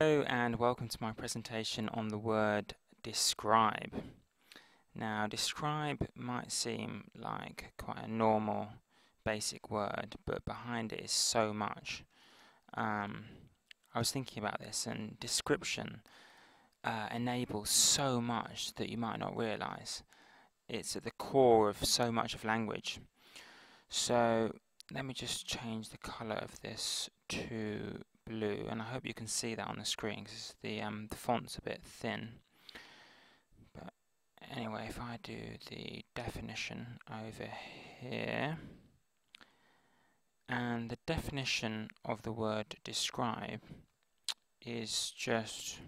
Hello and welcome to my presentation on the word describe. Now, describe might seem like quite a normal, basic word, but behind it is so much. I was thinking about this, and description enables so much that you might not realize. It's at the core of so much of language. So let me just change the color of this to blue, and I hope you can see that on the screen because the font's a bit thin. But anyway, if I do the definition over here, and the definition of the word describe is just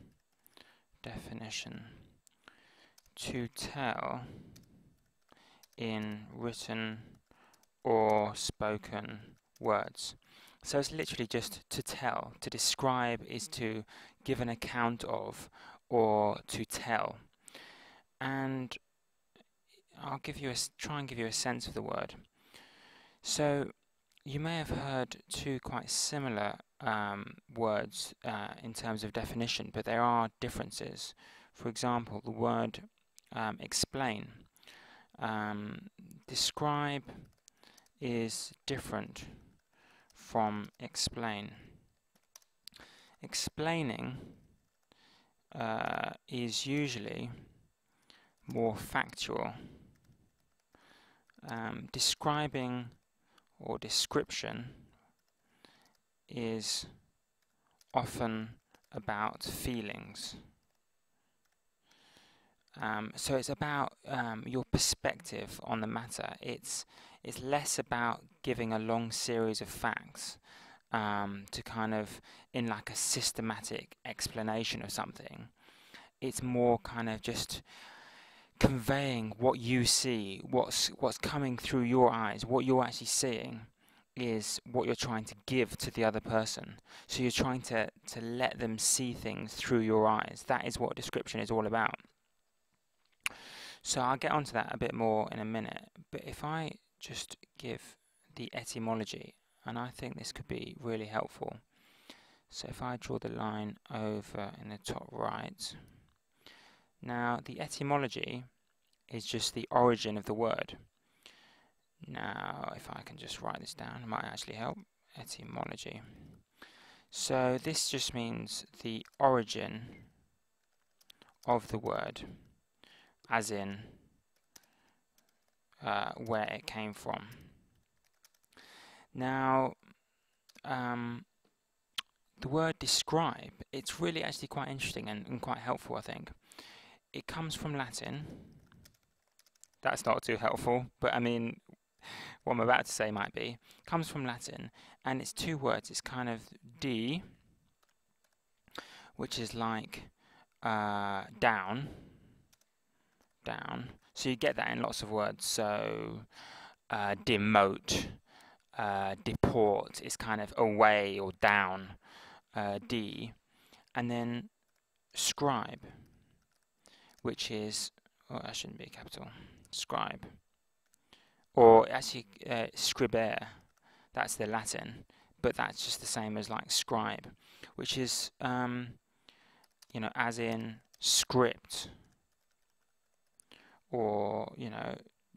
definition: to tell in written or spoken words. So it's literally just to tell. To describe is to give an account of or to tell. And I'll try and give you a sense of the word. So you may have heard two quite similar words in terms of definition, but there are differences. For example, the word explain. Describe is different from explain. Explaining is usually more factual. Describing or description is often about feelings. So it's about your perspective on the matter. It's less about giving a long series of facts to kind of in like a systematic explanation of something. It's more kind of just conveying what you see, what's coming through your eyes, what you're actually seeing is what you're trying to give to the other person. So you're trying to let them see things through your eyes. That is what description is all about. So I'll get onto that a bit more in a minute, but if I just give the etymology, and I think this could be really helpful. So if I draw the line over in the top right, now the etymology is just the origin of the word. Now if I can just write this down, it might actually help. Etymology. So this just means the origin of the word, as in where it came from. Now, the word describe, it's really actually quite interesting and quite helpful, I think. It comes from Latin. That's not too helpful, but I mean, what I'm about to say might be. It comes from Latin, and it's two words. It's kind of de, which is like down. So you get that in lots of words. So demote, deport is kind of away or down, D, and then scribe, which is, oh, that shouldn't be a capital, scribe, or actually scribere, that's the Latin, but that's just the same as like scribe, which is, you know, as in script, or, you know,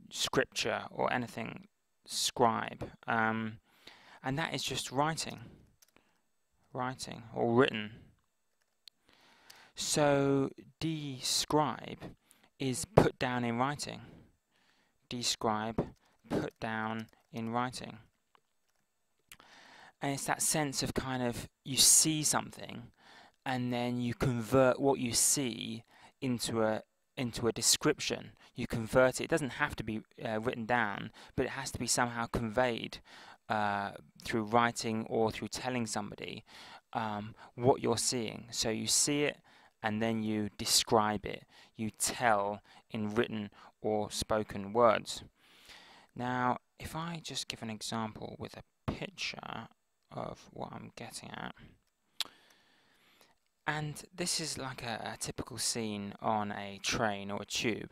scripture, or anything scribe, and that is just writing or written. So describe is put down in writing. Describe, put down in writing. And it's that sense of kind of you see something and then you convert what you see into a description. You convert it. It doesn't have to be written down, but it has to be somehow conveyed through writing or through telling somebody what you're seeing. So you see it and then you describe it. You tell in written or spoken words. Now, if I just give an example with a picture of what I'm getting at. And this is like a typical scene on a train or a tube.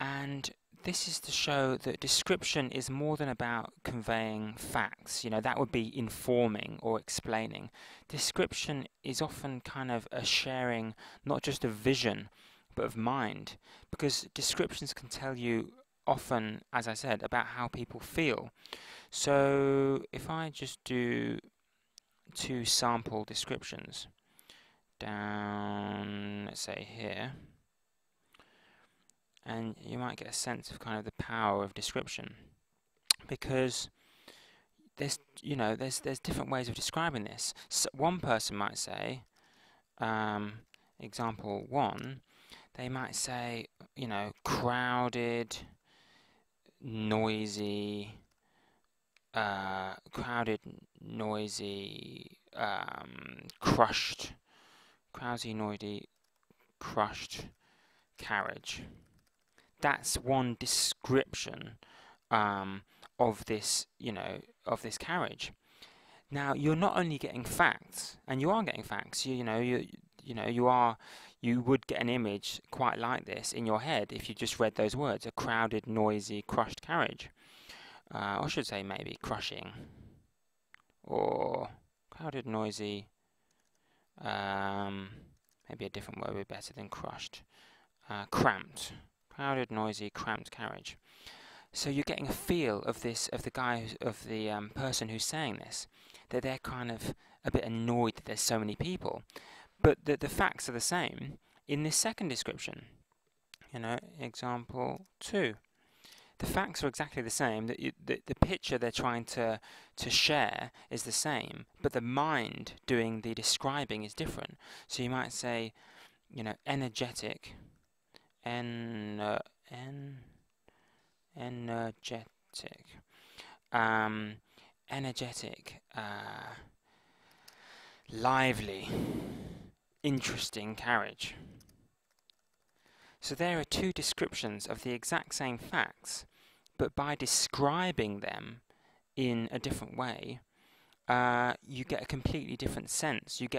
And this is to show that description is more than about conveying facts. You know, that would be informing or explaining. Description is often kind of a sharing, not just of vision, but of mind, because descriptions can tell you often, as I said, about how people feel. So if I just do 2 sample descriptions down, let's say here, and you might get a sense of kind of the power of description, because there's different ways of describing this. So one person might say, example 1, they might say, crowded, noisy, crushed, crushed carriage. That's one description of this, of this carriage. Now, you're not only getting facts, and you are getting facts. You would get an image quite like this in your head if you just read those words: a crowded, noisy, crushed carriage. Or I should say maybe crushing, or crowded, noisy. Maybe a different word would be better than crushed. Cramped. Crowded, noisy, cramped carriage. So you're getting a feel of this, of the person who's saying this, that they're kind of a bit annoyed that there's so many people. But the facts are the same in this second description. Example 2. The facts are exactly the same. The picture they're trying to share is the same, but the mind doing the describing is different. So you might say, energetic, energetic, lively, interesting carriage. So there are 2 descriptions of the exact same facts, but by describing them in a different way, you get a completely different sense. You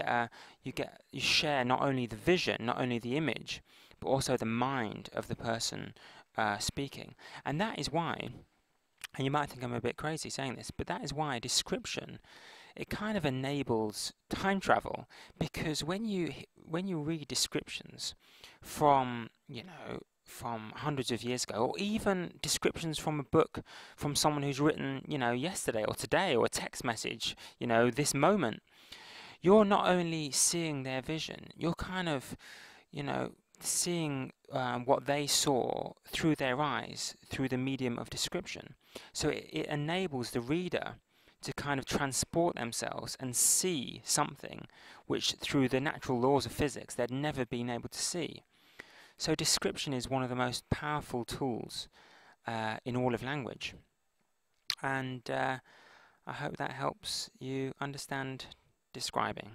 share not only the vision, not only the image, but also the mind of the person speaking. And that is why, and you might think I'm a bit crazy saying this, but that is why description, it kind of enables time travel, because when you read descriptions from from hundreds of years ago, or even descriptions from a book from someone who's written yesterday or today, or a text message this moment, you're not only seeing their vision, you're kind of seeing what they saw through their eyes, through the medium of description. So it enables the reader to kind of transport themselves and see something which, through the natural laws of physics, they'd never been able to see. So description is one of the most powerful tools in all of language. And I hope that helps you understand describing.